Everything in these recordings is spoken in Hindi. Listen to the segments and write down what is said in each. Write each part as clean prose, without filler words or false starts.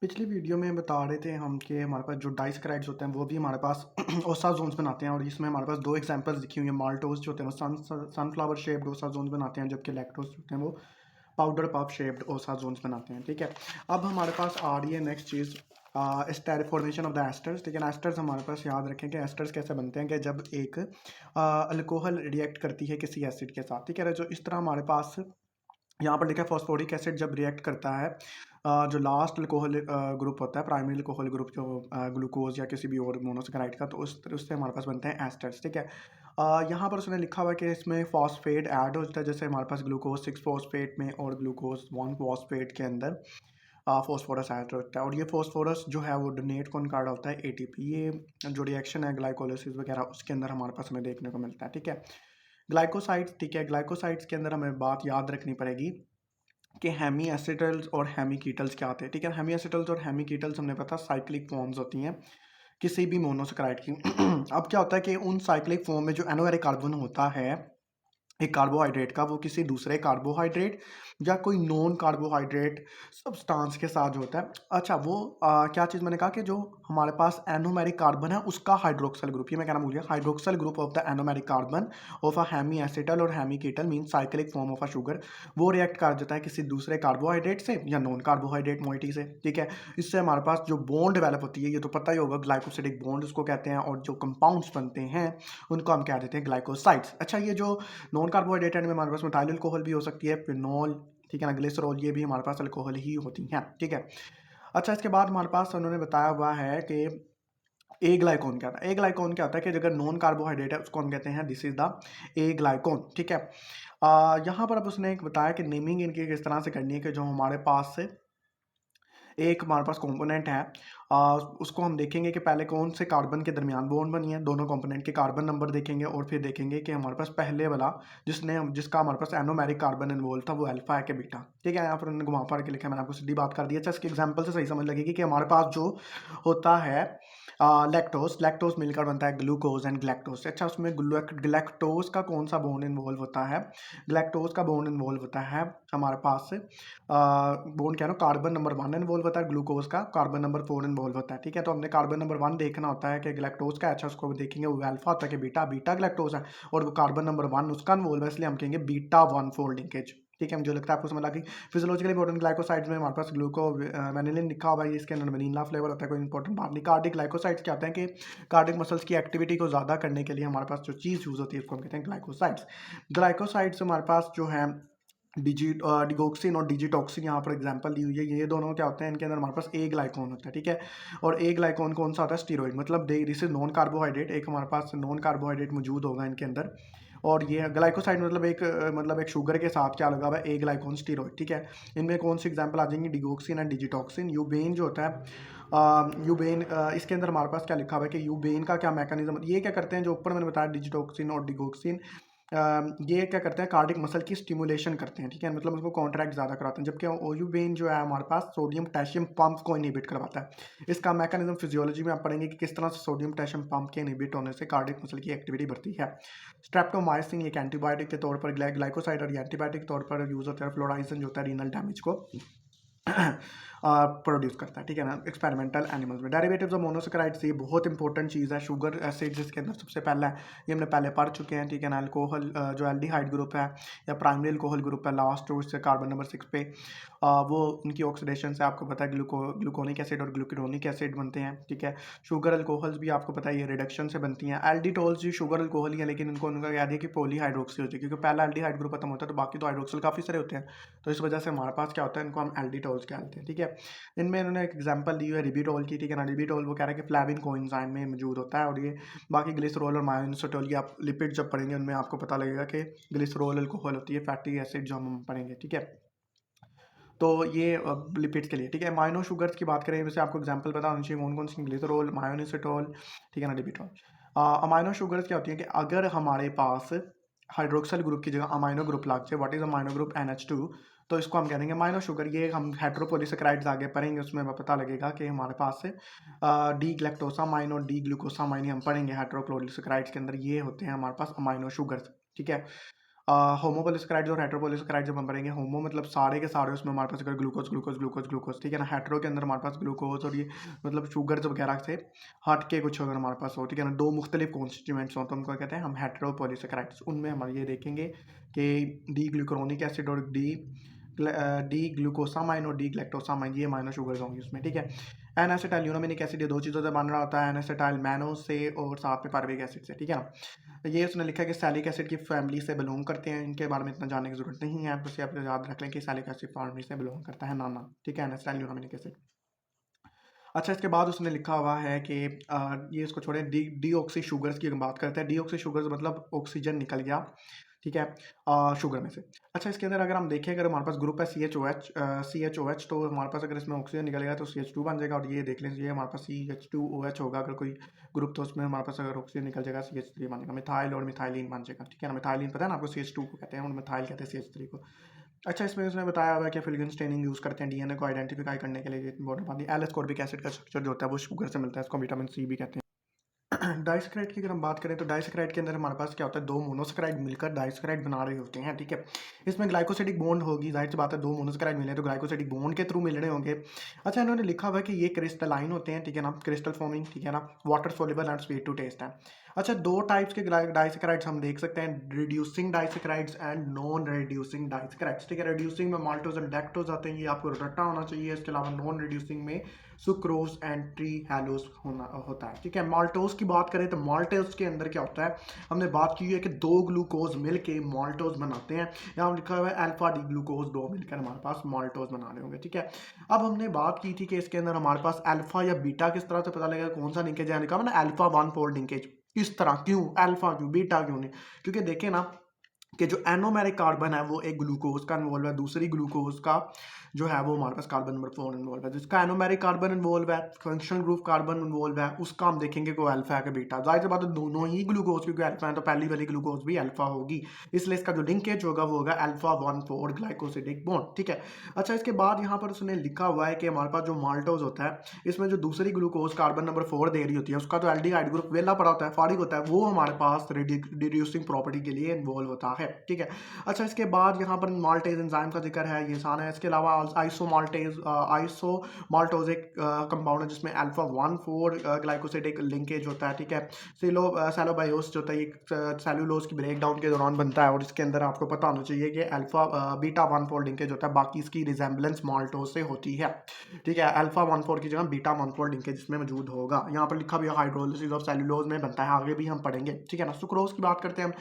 पिछली वीडियो में बता रहे थे हम कि हमारे पास जो डाइसक्राइड्स होते हैं वो भी हमारे पास ओसा जोन्स बनाते हैं और इसमें हमारे पास दो एग्जांपल्स लिखी हुई हैं। माल्टोस जो होते हैं वो सनफ्लावर शेप्ड ओसा जोन्स बनाते हैं, जबकि लैक्टोस होते हैं वो पाउडर पफ शेप्ड ओसा जोन्स बनाते हैं। ठीक है, अब हमारे पास आ रही है नेक्स्ट चीज़, ester formation of the esters. ठीक है ना, एस्टर्स हमारे पास याद रखें कि एस्टर्स कैसे बनते हैं कि जब एक अल्कोहल रिएक्ट करती है किसी एसिड के साथ। ठीक है, जो इस तरह हमारे पास यहाँ पर लिखा है फॉस्फोरिक एसिड जब रिएक्ट करता है, जो लास्ट अल्कोहल ग्रुप होता है, प्राइमरी अल्कोहल ग्रुप जो ग्लूकोज या किसी भी और मोनोसेकेराइड का, तो उससे हमारे पास बनते हैं एस्टर्स। ठीक है, यहाँ पर उसने लिखा हुआ है कि इसमें फॉस्फेट ऐड होता है, जैसे हमारे पास ग्लूकोज 6 फॉस्फेट में और ग्लूकोज 1 फॉस्फेट के अंदर फॉस्फोरस ऐड होता है। और ये फॉस्फोरस जो है वो डोनेट कौन कार्ड होता है, एटीपी। ये जो रिएक्शन है ग्लाइकोलिसिस वगैरह उसके अंदर हमारे पास हमें देखने को मिलता है। ठीक है, ग्लाइकोसाइड्स। ठीक है, ग्लाइकोसाइड्स के अंदर हमें बात याद रखनी पड़ेगी कि हेमी एसिटल्स और हेमी कीटल्स क्या होते हैं। ठीक है, हेमी एसिटल्स और हेमी कीटल्स हमने पता साइक्लिक फॉर्म्स होती हैं किसी भी मोनोसेकेराइड की। अब क्या होता है कि उन साइक्लिक फॉर्म में जो एनोमेरिक कार्बन होता है एक कार्बोहाइड्रेट का, वो किसी दूसरे कार्बोहाइड्रेट या कोई नॉन कार्बोहाइड्रेट सब्सटेंस के साथ जो होता है। अच्छा, वो क्या चीज़ मैंने कहा कि जो हमारे पास एनोमेरिक कार्बन है उसका हाइड्रोक्सल ग्रुप, ये मैं कहना भूल गया, hydroxyl group of the anomeric carbon of a hemiacetal और hemiketal mean cyclic form of a sugar, वो रिएक्ट कर जाता है किसी दूसरे कार्बोहाइड्रेट से या नॉन कार्बोहाइड्रेट मोइटी से। ठीक है, इससे हमारे पास जो बॉन्ड डेवलप होती है, ये तो पता ही होगा, ग्लाइकोसिडिक बॉन्ड उसको कहते हैं, और जो कंपाउंड्स बनते हैं उनको हम कह देते हैं ग्लाइकोसाइड्स। अच्छा, ये जो नॉन कार्बोहाइड्रेट में हमारे पास मिथाइल अल्कोहल भी हो सकती है, फिनॉल, ठीक है ना, ग्लिसरॉल, ये भी हमारे पास अल्कोहल ही होती हैं। ठीक है, अच्छा, इसके बाद हमारे पास उन्होंने बताया हुआ है कि ए ग्लाइकोन क्या होता है। ए ग्लाइकोन क्या होता है कि अगर नॉन कार्बोहाइड्रेट है उसको हम कहते हैं दिस इज द ए ग्लाइकोन। ठीक है, यहाँ पर अब उसने एक बताया कि नेमिंग इनकी किस तरह से करनी है कि जो हमारे पास से एक हमारे पास कंपोनेंट है, उसको हम देखेंगे कि पहले कौन से कार्बन के दरमियान बॉन्ड बनी है, दोनों कंपोनेंट के कार्बन नंबर देखेंगे और फिर देखेंगे कि हमारे पास पहले वाला जिसका हमारे पास एनोमेरिक कार्बन इन्वॉल्व था वो अल्फा है कि बीटा। ठीक है, यहाँ पर उन्होंने घुमा फिर के लिखा है, मैंने आपको सीधी बात कर दी है। अच्छा, इसके एग्जाम्पल से सही समझ लगेगी कि हमारे पास जो होता है लैक्टोज, लैक्टोज मिलकर बनता है ग्लूकोज एंड ग्लैक्टोज। अच्छा, उसमें ग्लैक्टोज का कौन सा बॉन्ड इन्वॉल्व होता है, ग्लैक्टोज का बॉन्ड इन्वॉल्व होता है हमारे पास बॉन्ड क्या है, कार्बन नंबर 1 इन्वॉल्व होता है, ग्लूकोज का कार्बन नंबर 4 इन्वॉल्व होता है। ठीक है, तो हमने कार्बन नंबर 1 देखना होता है कि ग्लैक्टोज का, अच्छा उसको देखेंगे वो अल्फा होता है कि बीटा, बीटा ग्लैक्टोज है और वो कार्बन नंबर 1 उसका इन्वॉल्व है, इसलिए हम कहेंगे बीटा 1 फोल्ड लिंकेज। ठीक है, मुझे लगता है आपको समझ लगी। फिजियोलॉजिकली इंपॉर्टेंट ग्लाइकोसाइड्स में हमारे पास ग्लूको वेनिलिन लिखा हुआ है, इसके अंदर वनीला फ्लेवर होता है, कोई इंपॉर्टेंट बात नहीं। कार्डिक ग्लाइकोसाइड्स क्या होते हैं कि कार्डिक मसल्स की एक्टिविटी को ज़्यादा करने के लिए हमारे पास जो चीज़ यूज़ होती है उसको हम कहते हैं ग्लाइकोसाइड्स। ग्लाइकोसाइड्स हमारे पास जो है डिगोक्सिन और डिजिटॉक्सिन, यहाँ पर एग्जांपल दी हुई है। ये दोनों क्या होते हैं, इनके अंदर हमारे पास ए ग्लाइकोन होता है। ठीक है, और ए ग्लाइकोन कौन सा होता है, स्टीरॉइड, मतलब दिस इज नॉन कार्बोहाइड्रेट, एक हमारे पास नॉन कार्बोहाइड्रेट मौजूद होगा इनके अंदर। और ये ग्लाइकोसाइड मतलब एक शुगर के साथ क्या लगा हुआ है, ए ग्लाइकोन स्टीरॉइड। ठीक है, इनमें कौन सी एग्जांपल आ जाएंगी, डिगोक्सिन एंड डिजिटॉक्सिन। यूबेन जो होता है, यूबेन, इसके अंदर हमारे पास क्या लिखा हुआ है कि यूबेन का क्या मैकेनिज्म, ये क्या करते हैं, जो ऊपर मैंने बताया डिजिटॉक्सिन और डिगोक्सिन, ये क्या करते हैं, कार्डिक मसल की स्टिमुलेशन करते हैं। ठीक है, मतलब उसको कॉन्ट्रैक्ट ज़्यादा कराते हैं, जबकि ओयूबेन जो है हमारे पास सोडियम पोटेशियम पंप को इनहिबिट करवाता है। इसका मैकेनिज्म फिजियोलॉजी में आप पढ़ेंगे कि किस तरह से सोडियम पोटेशियम पंप के इनहिबिट होने से कार्डिक मसल की एक्टिविटी बढ़ती है। स्ट्रेप्टोमाइसिन एक एंटीबायोटिक के तौर पर, ग्लाइकोसाइड और एंटीबायोटिक के तौर पर यूज होता है। फ्लोराइसिन जो होता है रीनल डैमेज को प्रोड्यूस करता है। ठीक है ना, एक्सपेरिमेंटल एनिमल्स में। डेरिवेटिव्स ऑफ मोनोसेकेराइड्स, ये बहुत इंपॉर्टेंट चीज़ है। शुगर एसिड जिसके अंदर सबसे पहला है, ये हमने पहले पढ़ चुके हैं। ठीक है ना, अल्कोहल जो एल्डिहाइड ग्रुप है या प्राइमरी अल्कोहल ग्रुप है लास्ट, और उससे कार्बन नंबर 6 पे वो उनकी ऑक्सीडेशन से आपको पता है ग्लूकोनिक एसिड और ग्लूकिडोनिक एसिड बनते हैं। ठीक है, शुगर अल्कोहल्स भी आपको पता है ये रिडक्शन से बनती हैं। एल्डिटोल्स भी शुगर अल्कोहल ही है, लेकिन इनको उनका कह दिया कि पॉली हाइड्रोक्सी होती है, क्योंकि पहला एल्डिहाइड ग्रुप खत्म होता है तो बाकी तो हाइड्रोक्सिल काफ़ी सारे होते हैं, तो इस वजह से हमारे पास क्या होता है, इनको हम एल्डिटोल्स कहते हैं। ठीक है, इनमें इन्होंने एक एग्जांपल दी हुई है रिबीटोल की। ठीक है ना, रिबीटोल वो कह रहा है कि फ्लैविन कोएंजाइम में मौजूद होता है, और ये बाकी ग्लिसरॉल और मायोनिसोटोल, ये आप लिपिड जब पढ़ेंगे उनमें आपको पता लगेगा कि ग्लिसरॉल अल्कोहल होती है, फैटी एसिड जो हम पढ़ेंगे। ठीक है, तो ये लिपिड्स के लिए। ठीक है, माइनो शुगर्स की बात करें, वैसे आपको एग्जांपल पता होना चाहिए कौन कौन सी, ग्लिसरॉल, मायोनिसोटोल, ठीक है ना, रिबीटोल। अमाइनो शुगर्स क्या होती है कि अगर हमारे पास हाइड्रोक्सल ग्रुप की जगह अमाइनो ग्रुप लग जाए, what is amino group, NH2, तो इसको हम कह देंगे माइनो शुगर। ये हम हेट्रोपोलिसैकेराइड्स आगे पढ़ेंगे, उसमें हमें पता लगेगा कि हमारे पास से डी ग्लैक्टोसामाइन और डी ग्लूकोसामाइन हम पढ़ेंगे हेट्रोपोलिसैकेराइड्स के अंदर, ये होते हैं हमारे पास अमाइनो शुगर्स। ठीक है, होमोपोलिसक्राइड्स और हेटेरोपोलिसक्राइड जब हम पढ़ेंगे, होमो मतलब सारे के सारे, उसमें हमारे पास अगर ग्लूकोज ग्लूकोज ग्लूकोज ग्लूकोज, ठीक है ना। हेटेरो के अंदर हमारे पास ग्लूकोज और ये मतलब शुगर वगैरह से हट के कुछ अगर हमारे पास हो, ठीक है ना, दो मुख्तलिफ कॉन्स्टिट्यूएंट्स हो तो उनको कहते हैं हम हेटेरोपोलिसक्राइड्स। उनमें हम ये देखेंगे कि डी ग्लूक्रोनिक एसिड और डी ग्लूकोसामाइन और डी ग्लैक्टोसामाइन, ये माइनर शुगर्स होंगी उसमें, ठीक है। एन एसिटाइल एसिड, ये दो चीज़ों से बन रहा होता है, एन एसिटाइल मैनो से और साथ में पारविक एसिड से, ठीक है ना। ये उसने लिखा है कि सैलिक एसिड की फैमिली से बिलोंग करते हैं, इनके बारे में इतना जानने की जरूरत नहीं है, बस आप याद रख लें कि सैलिक एसिड फैमिली से बिलोंग करता है, नाना, ठीक है, एन एसिटाइल एसिड। अच्छा, इसके बाद उसने लिखा हुआ है कि ये इसको छोड़े, डीऑक्सी शुगर्स की बात करते हैं। डीऑक्सी शुगर्स मतलब ऑक्सीजन निकल गया, ठीक है, शुगर में से। अच्छा, इसके अंदर अगर हम देखें, अगर हमारे पास ग्रुप है CHOH, तो हमारे पास अगर इसमें ऑक्सीजन निकलेगा तो CH2 बन जाएगा, और ये देख लीजिए हमारे पास CH2OH होगा अगर कोई ग्रुप, तो उसमें हमारे पास अगर ऑक्सीजन निकल जाएगा CH3 बन जाएगा, मिथाइल और मिथाइलिन बन जाएगा, ठीक है ना। मिथाइलिन पता है ना आपको, CH2 को कहते हैं, और मिथाइल कहते हैं CH3 को। अच्छा, इसमें उसने बताया हुआ है कि फिल्गन स्टेनिंग यूज़ करते हैं डीएनए को आइडेंटिफाई करने के लिए, इंपॉर्टेंट बात है। एल एस्कॉर्बिक एसिड का स्ट्रक्चर जो होता है वो शुगर से मिलता है, इसको विटामिन सी भी कहते हैं। डाइसक्राइड की अगर हम बात करें तो डाइसक्राइड के अंदर हमारे पास क्या होता है, दो मोनोसक्राइड मिलकर डाइसक्राइड बना रहे होते हैं, ठीक है। इसमें ग्लाइकोसिडिक बॉन्ड होगी, जाहिर सी बात है, दो मोनोसक्राइड मिले तो ग्लाइकोसिडिक बॉन्ड के थ्रू मिल रहे होंगे। अच्छा, इन्होंने लिखा हुआ है कि ये क्रिस्टलाइन होते हैं, ठीक है ना, क्रिस्टल फॉर्मिंग, ठीक है ना, water soluble and sweet to taste है। अच्छा, दो टाइप्स के डाइसक्राइड्स हम देख सकते हैं, रिड्यूसिंग डाइसक्राइड्स एंड नॉन रिड्यूसिंग डाइसक्राइड्स, ठीक है। रिड्यूसिंग में माल्टोज एंड लैक्टोज आते हैं, ये आपको रट्टा होना चाहिए। इसके अलावा नॉन रिड्यूसिंग में सुक्रोज एंड ट्री हेलोज होता है, ठीक है। माल्टोज की बात करें तो माल्टोज के अंदर क्या होता है, हमने बात की है कि दो ग्लूकोज मिलके माल्टोज बनाते हैं। यहाँ लिखा हुआ है अल्फा डी ग्लूकोज, दो मिलकर हमारे पास माल्टोज बना रहे होंगे, ठीक है। अब हमने बात की थी कि इसके अंदर हमारे पास अल्फा या बीटा किस तरह से पता लगेगा, कौन सा लिंकेज है, लिखा हुआ ना अल्फा 1 फोल्ड लिंकेज, इस तरह। क्यों अल्फा, क्यों बीटा, क्यों नहीं? क्योंकि देखें ना कि जो एनोमेरिक कार्बन है वो एक ग्लूकोज का इन्वॉल्व है, दूसरी ग्लूकोज का जो है वो हमारे पास कार्बन नंबर 4 इन्वॉल्व है। जिसका एनोमेरिक कार्बन इन्वॉल्व है, फंक्शनल ग्रुप कार्बन इन्वॉल्व है, उसका हम देखेंगे को अल्फा है कि बीटा। जाहिर सी बात है दोनों ही ग्लूकोज क्योंकि अल्फा है तो पहली वाली ग्लूकोज भी अल्फा होगी, इसलिए इसका जो लिंकेज होगा वो होगा अल्फा 1,4 ग्लाइकोसिडिक बॉन्ड, ठीक है। अच्छा, इसके बाद यहाँ पर उसने लिखा हुआ है कि हमारे पास जो माल्टोज होता है, इसमें जो दूसरी ग्लूकोज कार्बन नंबर 4 दे रही होती है, उसका तो एल्डिहाइड ग्रुप वेला पड़ा होता है, फारिग होता है, वो हमारे पास रिड्यूसिंग प्रॉपर्टी के लिए इन्वॉल्व होता है, ठीक है। अच्छा, इसके बाद यहाँ पर माल्टेज एंजाइम का जिक्र है, ये आसान है। इसके अलावा आइसोमाल्टोज एक कंपाउंड है जिसमें अल्फा 1,4 ग्लाइकोसिडिक लिंकेज होता है, ठीक है। सेलोबायोस जो होता है ये सेलुलोज की ब्रेक डाउन के दौरान बनता है, और इसके अंदर आपको पता होना चाहिए कि अल्फा बीटा 1,4 लिंकेज होता है, बाकी इसकी रिजेंबलेंस माल्टोज से होती है, ठीक है। अल्फा 1,4 की जगह बीटा 1,4 लिंकेज इसमें मौजूद होगा। यहाँ पर लिखा भी है हाइड्रोलिसिस ऑफ सेलुलोज में बनता है, आगे भी हम पढ़ेंगे, ठीक है ना। सुक्रोज की बात करते हैं हम।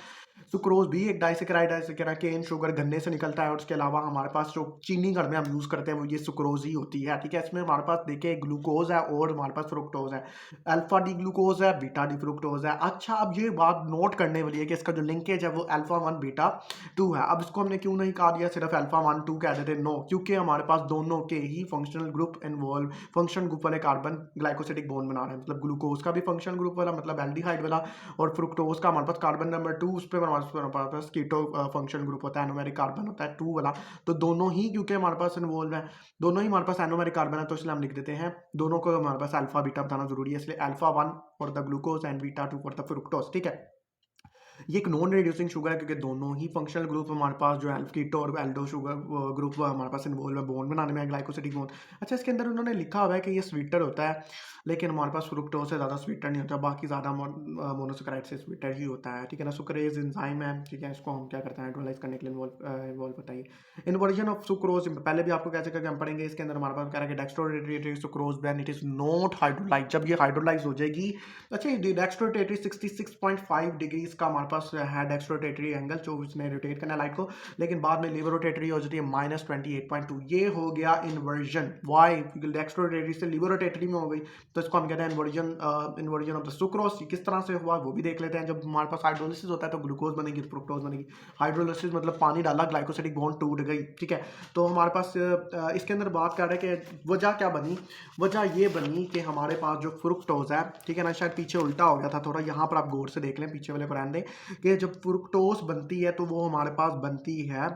सुक्रोज भी एक डाइसेक्राइड है, केन शुगर गन्ने से निकलता है, और उसके अलावा हमारे पास जो चीनी घर में हम यूज करते हैं वो ये सुक्रोज ही होती है, ठीक है। इसमें हमारे पास देखिए ग्लूकोज है और हमारे पास फ्रुक्टोज है, अल्फा डी ग्लूकोज है, बीटा डी फ्रुक्टोज है। अच्छा, अब ये बात नोट करने वाली है कि इसका जो लिंकेज है वो अल्फा 1 बीटा 2 है। अब इसको हमने क्यों नहीं कहा दिया सिर्फ अल्फा 1 2 कह देते, नो, क्योंकि हमारे पास दोनों के ही functional group involve, function group वाले कार्बन ग्लाइकोसिडिक बॉन्ड बना रहे हैं, मतलब ग्लूकोज का भी फंक्शन ग्रुप वाला मतलब एल्डिहाइड वाला, और फ्रुक्टोज का हमारे पास कार्बन नंबर 2 उस पर हमारे पास कीटो फंक्शन ग्रुप होता है, एनोमेरिक कार्बन होता है 2 वाला। तो दोनों ही क्योंकि हमारे पास इन्वॉल्व है, दोनों ही हमारे पास एनोमेरिक कार्बन है, तो इसलिए हम लिख देते हैं दोनों को हमारे पास अल्फा बीटा बताना जरूरी है, इसलिए alpha 1 for the glucose and beta 2 for the fructose, ठीक है। ये एक नॉन रिड्यूसिंग शुगर है क्योंकि दोनों ही फंक्शनल ग्रुप हमारे पास जो है कीटो और एल्डो शुगर ग्रुप हमारे पास इन्वॉल्व है बॉन्ड बनाने में, ग्लाइकोसिडिक बॉन्ड। अच्छा, इसके अंदर उन्होंने लिखा हुआ है कि ये स्वीटर होता है, लेकिन हमारे पास फ्रुक्टोज से ज़्यादा स्वीटर नहीं होता, बाकी ज़्यादा मोनोसैकेराइड से स्वीटर ही होता है, ठीक है ना। सुक्रेज एंजाइम है, ठीक है, इसको हम क्या करते हैं हाइड्रोलाइज करने के लिए इन्वॉल्व बताइए। इन्वर्जन ऑफ सुक्रोज पहले भी आपको कैसे करके हम पढ़ेंगे। इसके अंदर हमारे पास कह रहा है कि dextrorotatory sucrose when it is not hydrolyse, जब ये हाइड्रोलाइज हो जाएगी। अच्छा, डेक्स्ट्रोरेटरी 66.5 डिग्रीज का हमारे पास है डेक्स्ट्रोरेटरी एंगल, जो इसने रोटेट करना है लाइट को, लेकिन बाद में लिवर रोटेटरी हो जाती है -28.2, ये हो गया इन्वर्जन। वाई? क्योंकि डेक्स्ट्रोरेटरी से लिवर रोटेटरी में हो गई, तो इसको हम कहते हैं इन्वर्जन ऑफ द सुक्रोज। किस तरह से हुआ वो भी देख लेते हैं। जब हमारे पास हाइड्रोलिसिस होता है तो ग्लूकोज बनेगी, फ्रुक्टोज बनेगी। हाइड्रोलिसिस मतलब पानी डाला, ग्लाइकोसिडिक बॉन्ड टूट गई, ठीक है। तो हमारे पास इसके अंदर बात कर रहे हैं कि वजह क्या बनी। वजह ये बनी कि हमारे पास जो फ्रुक्टोज है, ठीक है ना, शायद पीछे उल्टा हो गया था थोड़ा, यहाँ पर आप गौर से देख लें, पीछे वाले पर आने दें कि जब फ्रुक्टोज बनती है तो वो हमारे पास बनती है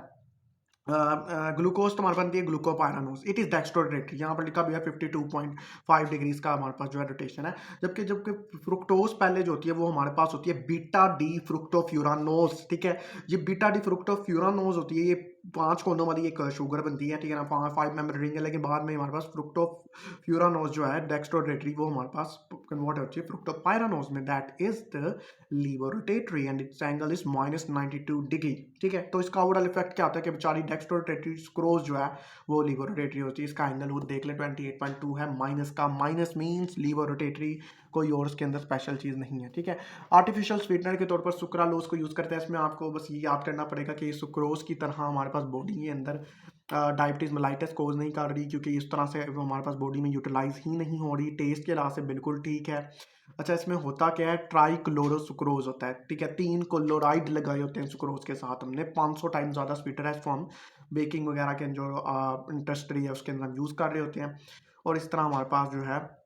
ग्लूकोज तो हमारे बनती है ग्लूकोपायरानोज, इट इज डेक्स्ट्रोरेटरी, यहाँ पर लिखा भी है 52.5 डिग्रीज का हमारे पास जो है रोटेशन है। जबकि जबकि फ्रुक्टोज पहले जो होती है वो हमारे पास होती है बीटा डी फ्रुक्टोफ्यूरानोज, ठीक है। ये बीटा डी फ्रुक्टोफ्यूरानोज होती है, ये 5 कोनों वाली एक शुगर बनती है, ठीक है ना, 5 मेंबर रिंग है, लेकिन बाद में हमारे पास फ्रुक्टोफ्यूरानोज जो है डेक्स्ट्रोरेटरी वो हमारे पास कन्वर्ट होती है फ्रुक्टोपायरानोज में, that is the laevorotatory and its angle is -92 degree, ठीक है। तो इसका ओवरऑल इफेक्ट क्या होता है कि बेचारी डेक्स्ट्रोरेटरी स्क्रोज जो है वो लीवर रोटेटरी होती है, इसका एंगल वो देख ले 28.2 है, माइनस का, माइनस मींस लीवर रोटेटरी, कोई और उसके अंदर स्पेशल चीज़ नहीं है, ठीक है। आर्टिफिशियल स्वीटनर के तौर पर सुक्रालोज को यूज़ करते हैं, इसमें आपको बस ये याद करना पड़ेगा कि सुक्रोज की तरह हमारे पास बॉडी के अंदर डायबिटीज़ मेलाइटिस कोज नहीं कर रही, क्योंकि इस तरह से वो हमारे पास बॉडी में यूटिलाइज ही नहीं हो रही, टेस्ट के लिहाज से बिल्कुल ठीक है। अच्छा, इसमें होता क्या है, ट्राइक्लोरो सुक्रोज होता है, ठीक है, 3 क्लोराइड लगाए होते हैं सुक्रोज के साथ, हमने 500 टाइम ज़्यादा स्वीटर है, इसको हम बेकिंग वगैरह के जो इंडस्ट्री है उसके अंदर हम यूज़ कर रहे होते हैं, और इस तरह हमारे पास जो है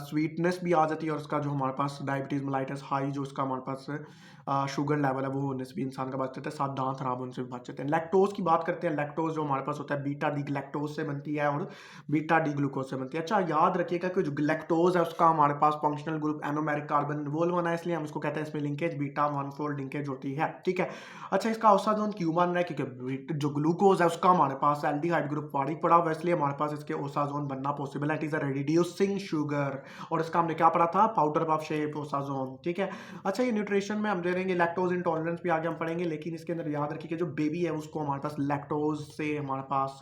स्वीटनेस भी आ जाती है, और उसका जो हमारे पास डायबिटीज़ मेलाइटिस हाई जो उसका हमारे पास शुगर लेवल है वो होने से भी इंसान का बच जाता है, साथ दांत खराब होने से भी बच जाते हैं। लैक्टोज की बात करते हैं, लैक्टोज जो हमारे पास होता है बीटा डी लैक्टोज से बनती है और बीटा डी ग्लूकोज से बनती है। अच्छा, याद रखिएगा कि जो लैक्टोज है उसका हमारे पास functional group anomeric carbon involve होना है, इसलिए हम इसको कहते हैं, इसमें लिंकेज बीटा 1 फोल्ड लिंकेज होती है, ठीक है। अच्छा, इसका ओसाजोन क्यों बन रहा है, क्योंकि जो ग्लूकोज है उसका हमारे पास एल्डिहाइड ग्रुप पॉडी पड़ा हुआ है, इसलिए हमारे पास इसके ओसाजोन बनना पॉसिबल है, it is a reducing sugar, और इसका हमने क्या पढ़ा था, पाउडर पफ शेप ओसाजोन, ठीक है। अच्छा, ये न्यूट्रिशन में हम दे देंगे लैक्टोज इंटॉलरेंस भी आगे हम पढ़ेंगे, लेकिन इसके अंदर याद रखिए कि जो बेबी है उसको हमारे पास लैक्टोज से हमारे पास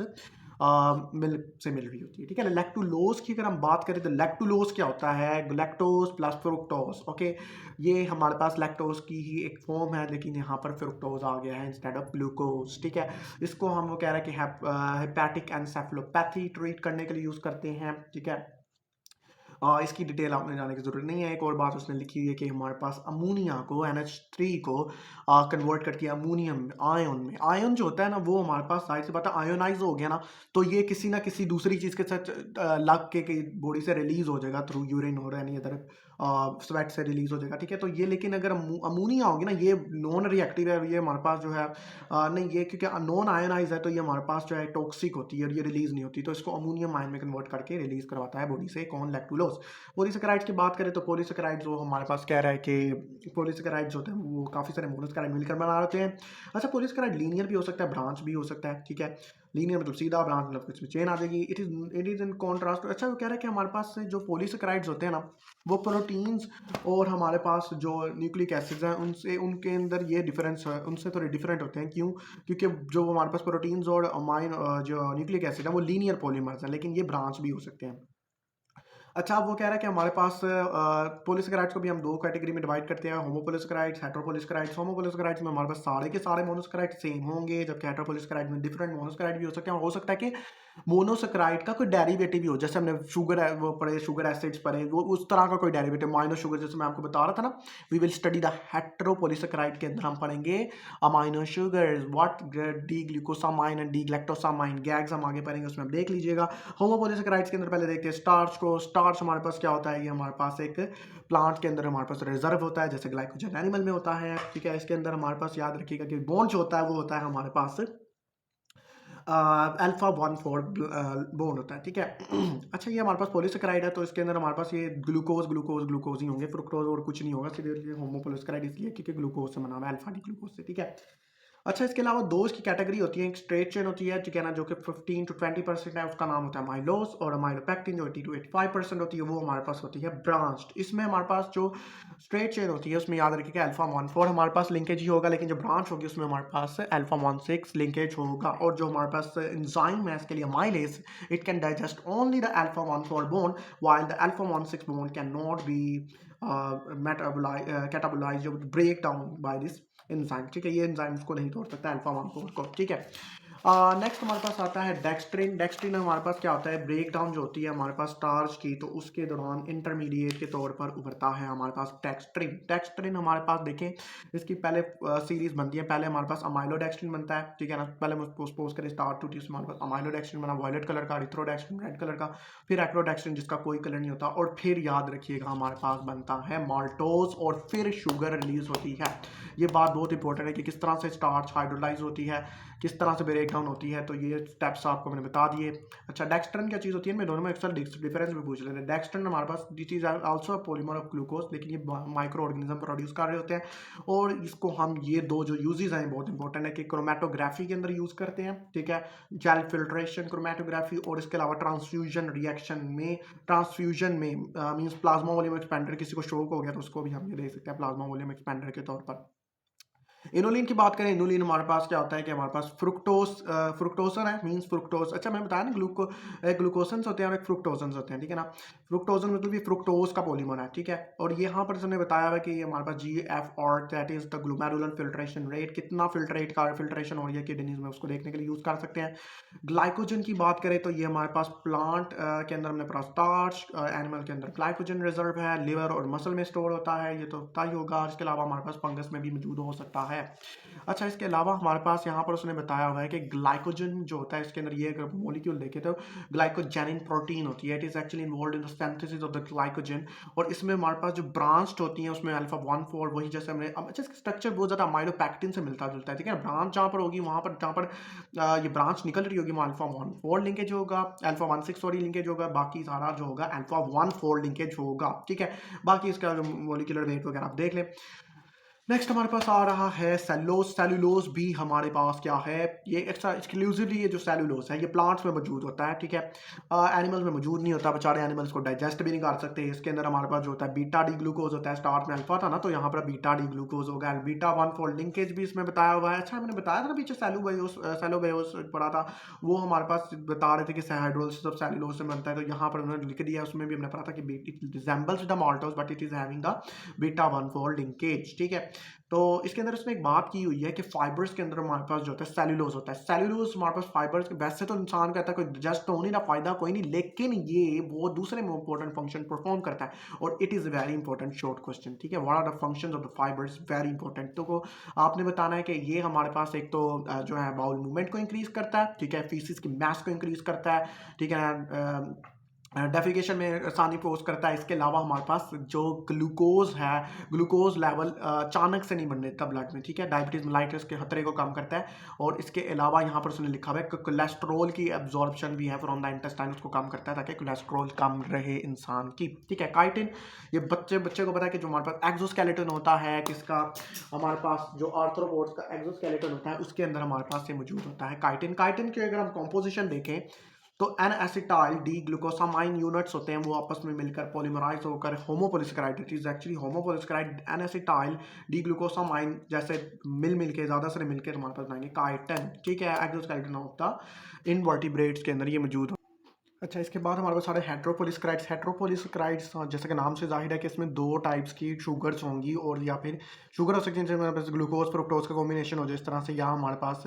मिल्क से मिल रही होती है, ठीक है। लैक्टुलोज की अगर हम बात करें तो लैक्टुलोज क्या होता है, लैक्टोज प्लस फ्रुक्टोज, ओके, ये हमारे पास लैक्टोज की ही एक फॉर्म है, लेकिन यहाँ पर फ्रुक्टोज आ गया है इंस्टेड ऑफ ग्लूकोज, ठीक है। इसको हम वो कह रहे हैं कि हेपेटिक एनसेफेलोपैथी ट्रीट करने के लिए यूज करते हैं, ठीक है। इसकी डिटेल आपने जाने की ज़रूरत नहीं है। एक और बात उसने लिखी हुई है कि हमारे पास अमोनिया को NH3 को कन्वर्ट करके अमोनियम आयन में, आयन जो होता है ना वो हमारे पास साइड से बात है आयोनाइज हो गया ना, तो ये किसी ना किसी दूसरी चीज़ के साथ लग के बॉडी से रिलीज हो जाएगा थ्रू यूरिन और एनी अदर स्वेट से रिलीज हो जाएगा, ठीक है। तो ये लेकिन अगर अमोनिया होगी ना, ये नॉन रिएक्टिव है, ये हमारे पास जो है नहीं, ये क्योंकि नॉन आयनाइज है तो ये हमारे पास जो है टॉक्सिक होती है और ये रिलीज नहीं होती, तो इसको अमोनियम आयन में कन्वर्ट करके रिलीज करवाता है बॉडी से कौन, लैक्टुलोज। पॉलीसेकेराइड्स की बात करें तो पॉलीसेकेराइड्स जो हमारे पास कह रहा है कि पॉलीसेकेराइड्स होते हैं वो काफ़ी सारे मोनोसेकेराइड मिलकर बना होते हैं। अच्छा, पॉलीसेकेराइड लीनियर भी हो सकता है, ब्रांच भी हो सकता है, ठीक है। लीनियर मतलब सीधा, ब्रांच मतलब इसमें चेन आ जाएगी, इट इज इन कॉन्ट्रास्ट। अच्छा, वो कह रहा है कि हमारे पास जो पॉलीसेकेराइड्स होते हैं ना वो प्रोटीन्स और हमारे पास जो न्यूक्लिक एसिड्स हैं उनसे, उनके अंदर ये डिफरेंस है, उनसे थोड़े डिफरेंट होते हैं, क्यों, क्योंकि जो हमारे पास प्रोटीन्स और अमाइन जो न्यूक्लिक एसिड है वो लीनियर पॉलीमर्स हैं, लेकिन ये ब्रांच भी हो सकते हैं। अच्छा, अब वो कह रहा है कि हमारे पास पॉलीसेकेराइड्स को भी हम 2 कैटेगरी में डिवाइड करते हैं, होमोपॉलीसेकेराइड्स, हेटेरोपॉलीसेकेराइड्स। होमोपॉलीसेकेराइड्स में हमारे पास सारे के सारे मोनोसेकेराइड सेम होंगे, जबकि हेटेरोपॉलीसेकेराइड में डिफरेंट मोनोसेकेराइड भी हो सकते हैं। हो सकता है कि मोनोसेकेराइड का कोई डेरिवेटिव भी हो, जैसे हमने शुगर है वो पढ़े, शुगर एसिड्स पढ़े, वो उस तरह का कोई डेरिवेटिव, माइनो शुगर जैसे मैं आपको बता रहा था ना, we will study the heteropolysaccharide के अंदर हम पढ़ेंगे amino sugars, what D glucosamine and D galactosamine, GAGs हम आगे पढ़ेंगे, उसमें आप देख लीजिएगा। होमोपॉलीसेकेराइड्स के अंदर पहले देखते हैं स्टार्च को। स्टार्च हमारे पास क्या होता है, ये हमारे पास एक प्लांट के अंदर हमारे पास रिजर्व होता है, जैसे ग्लाइकोजन एनिमल में होता है, ठीक है। इसके अंदर हमारे पास याद रखिएगा कि बॉन्ड जो होता है वो होता है हमारे पास अल्फा 1,4 बोन होता है, ठीक है। अच्छा, ये हमारे पास पॉलीसेकेराइड है तो इसके अंदर हमारे पास ये ग्लूकोज ग्लूकोज ग्लूकोज ही होंगे, फ्रुक्टोज और कुछ नहीं होगा, सिर्फ होमोपॉलीसेकेराइड इसलिए क्योंकि ग्लूकोज से बना हुआ है, अल्फा डी ग्लूकोज से, ठीक है। अच्छा, इसके अलावा 2 की कैटेगरी होती है, एक स्ट्रेट चेन होती है, ठीक है ना, जो कि 15 to 20% है, उसका नाम होता है माइलोज, और माइलोपेक्टिन जो 80 to 85% होती है वो हमारे पास होती है ब्रांच्ड। इसमें हमारे पास जो स्ट्रेट चेन होती है उसमें याद रखिएगा अल्फा 1,4 हमारे पास लिंकेज ही होगा, लेकिन जो ब्रांच होगी उसमें हमारे पास अल्फा 1,6 लिंकेज होगा, और जो हमारे पास एंजाइम है इसके लिए amylase, it can digest only the alpha 1,4 bond while the alpha 1,6 bond can not be catabolise break down by this enzyme, ठीक है। ये एंजाइम को नहीं तोड़ सकता अल्फा 1,4 को, ठीक है। नेक्स्ट हमारे पास आता है डेक्स्ट्रिन। डेक्स्ट्रिन हमारे पास क्या होता है, ब्रेक डाउन जो होती है हमारे पास स्टार्च की, तो उसके दौरान इंटरमीडिएट के तौर पर उभरता है हमारे पास डेक्स्ट्रिन। डेक्स्ट्रिन हमारे पास देखें, इसकी पहले सीरीज बनती है, पहले हमारे पास अमाइलोडेक्स्ट्रिन बनता है, ठीक है ना। पहले हम सपोज करें स्टार्ट टू टी, हमारे पास अमाइलोडेक्स्ट्रिन बना वायलेट कलर का, इथ्रोडेक्स्ट्रिन रेड कलर का, फिर एक्रोडेक्स्ट्रिन जिसका कोई कलर नहीं होता, और फिर याद रखिएगा हमारे पास बनता है माल्टोज, और फिर शुगर रिलीज होती है। ये बात बहुत इंपॉर्टेंट है कि किस तरह से स्टार्च हाइड्रोलाइज होती है, किस तरह से ब्रेक डाउन होती है, तो ये स्टेप्स आपको मैंने बता दिए। अच्छा, डेक्स्ट्रन क्या चीज़ होती है, मैं दोनों में अक्सर डिफरेंस भी पूछ लेते हैं। डेक्स्ट्रन हमारे पास this is also polymer of glucose, लेकिन ये माइक्रो ऑर्गेनिज्म प्रोड्यूस कर रहे होते हैं, और इसको हम ये दो जो यूजेस हैं बहुत इंपॉर्टेंट है कि क्रोमेटोग्राफी के अंदर यूज़ करते हैं, ठीक है, जेल फिल्ट्रेशन क्रोमेटोग्राफी, और इसके अलावा ट्रांसफ्यूजन में मींस प्लाज्मा वॉल्यूम एक्सपेंडर, किसी को शौक हो गया तो उसको भी हम ये दे सकते हैं प्लाज्मा वॉल्यूम एक्सपेंडर के तौर पर। इनोलिन की बात करें, इनोलिन हमारे पास क्या होता है कि हमारे पास फ्रुक्टोसन है, मींस फ्रुक्टोज। अच्छा, मैं बताया ना ग्लूकोसन्स होते हैं और एक फ्रुक्टोसन्स होते हैं, ठीक है ना। फ्रुक्टोजन मतलब ये फ्रुक्टोज का पॉलीमर है, ठीक है। और ये यहाँ पर हमने बताया हुआ कि ये हमारे पास GFR, that is the glomerular filtration rate, कितना फिल्ट्रेशन हो रही है किडनीज में, उसको देखने के लिए यूज कर सकते हैं। ग्लाइकोजन की बात करें तो ये हमारे पास प्लांट के अंदर हमने स्टार्च, एनिमल के अंदर ग्लाइकोजन रिजर्व है, लिवर और मसल में स्टोर होता है, ये तो पता ही होगा। इसके अलावा हमारे पास फंगस में भी मौजूद हो सकता है। अच्छा, इसके अलावा हमारे पास यहाँ पर उसने बताया हुआ है कि ग्लाइकोजन जो होता है इसके अंदर, ये अगर मॉलिक्यूल देखे तो ग्लाइकोजेनिन प्रोटीन होती है, it is actually involve in the synthesis of the glycogen. और इसमें हमारे पास जो ब्रांच होती है उसमें अल्फा 1 4 वही जैसे हमने अच्छा, इसका स्ट्रक्चर बहुत ज्यादा अमाइलोपैक्टिन से मिलता जुलता है, ठीक है। ब्रांच जहाँ पर होगी वहाँ पर जहाँ पर ये ब्रांच निकल रही होगी वहाँ अल्फा 1 4 लिंकेज होगा, अल्फा 1 6 सॉरी लिंकेज होगा, बाकी सारा जो होगा अल्फा 1 4 लिंकेज होगा, ठीक है। बाकी इसका जो मॉलिक्यूलर वेट वगैरह आप देख लें। नेक्स्ट हमारे पास आ रहा है सेलुलोज। सेलुलोज भी हमारे पास क्या है, ये एक्स्ट्रा एक्सक्लूसिवली ये जो सेलुलोज है ये प्लांट्स में मौजूद होता है, ठीक है। एनिमल्स में मौजूद नहीं होता, बेचारे एनिमल्स को डाइजेस्ट भी नहीं कर सकते। इसके अंदर हमारे पास जो होता है बीटा डी ग्लूकोज होता है, स्टार्ट में अल्फा था ना, तो यहाँ पर बीटा डी ग्लूकोज होगा, बीटा 1 4 लिंकेज भी इसमें बताया हुआ है। अच्छा, मैंने बताया था ना पीछे सेलुलोज पढ़ा था, वो हमारे पास बता रहे थे कि हाइड्रोलिसिस ऑफ सेलुलोज से बनता है, तो यहाँ पर उन्होंने लिख दिया, उसमें भी हमने पढ़ा था कि it resembles the maltose but it is having the beta 1 4 linkage, ठीक है। तो इसके अंदर उसने एक बात की हुई है कि फाइबर्स के अंदर हमारे पास जो होता है सेलुलोज होता है। सेलुलोज हमारे पास फाइबर्स, वैसे तो इंसान कहता है कोई जस्ट तो नहीं ना, फायदा कोई नहीं, लेकिन ये वो दूसरे में इंपॉर्टेंट फंक्शन परफॉर्म करता है, और it is very important short question, ठीक है। What are the functions of the fibres, very important. तो को आपने बताना है कि ये हमारे पास एक तो जो है बाउल मूवमेंट को इंक्रीज करता है, ठीक है, फीसिस की मास को इंक्रीज करता है, ठीक है, डेफिकेशन में आसानी पोज करता है। इसके अलावा हमारे पास जो ग्लूकोज है, ग्लूकोज लेवल अचानक से नहीं बढ़ने देता ब्लड में, ठीक है, डायबिटीज मेलाइटिस के खतरे को कम करता है। और इसके अलावा यहाँ पर उसने लिखा हुआ है कि कोलेस्ट्रॉल की एब्जॉर्प्शन भी है फ्रॉम द इंटेस्टाइन, उसको कम करता है ताकि कोलेस्ट्रॉल कम रहे इंसान की, ठीक है। काइटिन, ये बच्चे को पता है कि जो हमारे पास एक्सोस्केलेटन होता है किसका, हमारे पास जो आर्थ्रोपोड्स का एक्सोस्केलेटन होता है उसके अंदर हमारे पास ये मौजूद होता है काइटिन। काइटिन की अगर हम कॉम्पोजिशन देखें तो N acetyl D glucosamine units होते हैं, वो आपस में मिलकर पॉलीमराइज होकर homopolysaccharide, it is actually homopolysaccharide N acetyl D glucosamine जैसे मिल के ज़्यादा से मिलकर हमारे पास बनाएंगे काइटिन, ठीक है। एक्सोस्केलेटन ऑफ द इनवर्टिब्रेट्स के अंदर ये मौजूद। अच्छा, इसके बाद हमारे पास सारे हेट्रोपोलिसक्राइड्स जैसे कि नाम से जाहिर है कि इसमें दो टाइप्स की शुगर्स होंगी, और या फिर शुगर हो सकती है जैसे हमारे पास ग्लूकोज फ्रुक्टोज का कॉम्बिनेशन हो जाए, इस तरह से यहाँ हमारे पास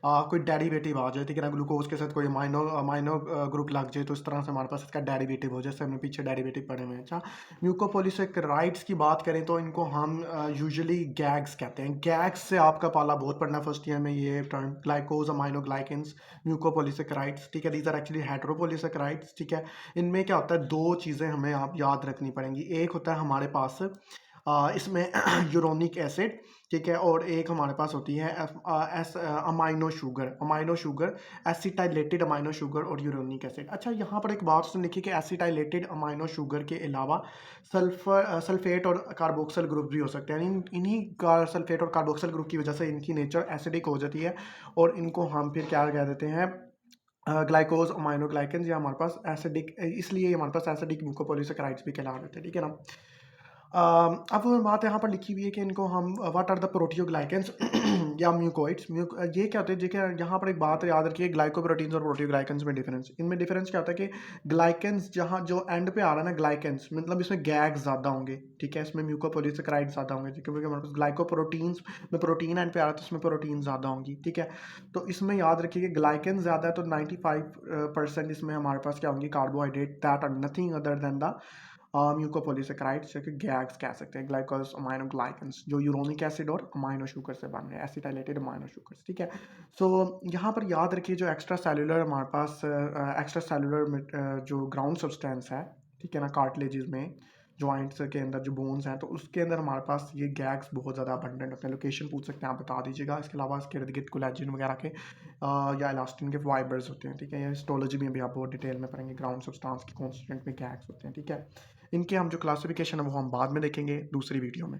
कोई डेरिवेटिव आ जाए, ठीक है ना, ग्लूकोज के साथ कोई अमाइनो ग्रुप लग जाए, तो इस तरह से हमारे पास इसका डेरिवेटिव हो, जैसे हमने पीछे डेरिवेटिव पढ़े हुए हैं। अच्छा, म्यूकोपोलिसक्राइड्स की बात करें तो इनको हम यूजुअली गैग्स कहते हैं। गैग्स से आपका पाला बहुत पढ़ना फर्स्ट ईयर में, ये टर्म ग्लाइकोज अमाइनो ग्लाइकेंस म्यूकोपोलिसैकेराइड्स, ठीक है, दीज आर एक्चुअली हेट्रोपोलिसैकेराइड्स, ठीक है। इनमें क्या होता है, दो चीज़ें हमें आप याद रखनी पड़ेंगी। एक होता है हमारे पास इसमें यूरोनिक एसिड, ठीक है, और एक हमारे पास होती है amino sugar, acetylated amino sugar और यूरोनिक एसिड। अच्छा, यहाँ पर एक बात सुन लिखी कि एसिटाइलेटेड अमाइनो शुगर के अलावा सल्फेट और कार्बोक्सिल ग्रुप भी हो सकते हैं। इन्हीं सल्फेट और कार्बोक्सिल ग्रुप की वजह से इनकी नेचर एसिडिक हो जाती है, और इनको हम फिर क्या कह देते हैं, ग्लाइकोज अमाइनो ग्लाइकेंस, या हमारे पास एसिडिक, इसलिए हमारे पास एसिडिक म्यूकोपोलिसैकेराइड्स भी कहला देते हैं, ठीक है ना। अब बात यहाँ पर लिखी हुई है कि इनको हम व्हाट आर द प्रोटियोग्लाइकेंस या म्यूकोइड्स, ये क्या होते हैं, देखिए यहाँ पर एक बात याद रखिए, ग्लाइकोप्रोटीन्स और प्रोटियोग्लाइकेंस में डिफरेंस, इनमें डिफरेंस क्या होता है कि ग्लाइकेंस जहाँ जो एंड पे आ रहा है ना ग्लाइकेंस, मतलब इसमें गैग्स ज़्यादा होंगे, ठीक है, इसमें म्यूकोपोलिसैकेराइड्स ज़्यादा होंगे, क्योंकि हमारे पास ग्लाइकोप्रोटीन्स में प्रोटीन एंड पे आ रहा है तो इसमें प्रोटीन ज़्यादा होंगी, ठीक है। तो इसमें याद रखिए कि ग्लाइकेंस ज़्यादा है तो 95% इसमें हमारे पास क्या होंगी, carbohydrate that are nothing other than the mucopolysaccharides, जो कि गैग्स कह सकते हैं, ग्लाइकोज अमाइनो ग्लाइकेंस, जो यूरोनिक एसिड और अमाइनो शुगर से बन रहे हैं, एसिटाइलेटेड अमाइनो शुगर्स, ठीक है। सो यहाँ पर याद रखिए जो एक्स्ट्रा सेलुलर हमारे पास एक्स्ट्रा सेलुलर जो ग्राउंड सब्सटेंस है, ठीक है ना, कार्टिलेजेस में, जॉइंट्स के अंदर जो बोन्स हैं, तो उसके अंदर हमारे पास ये गैग्स बहुत ज़्यादा अबंडेंट होते हैं। लोकेशन पूछ सकते हैं, आप बता दीजिएगा। इसके अलावा इसके इर्द-गिर्द कोलेजन वगैरह के या इलास्टिन के फाइबर्स होते हैं, ठीक है। या हिस्टोलॉजी में भी आप बहुत डिटेल में पढ़ेंगे, ग्राउंड सब्सटेंस की कांस्टिट्यूएंट में गैग्स होते हैं, ठीक है। इनके हम जो क्लासिफिकेशन है वो हम बाद में देखेंगे दूसरी वीडियो में।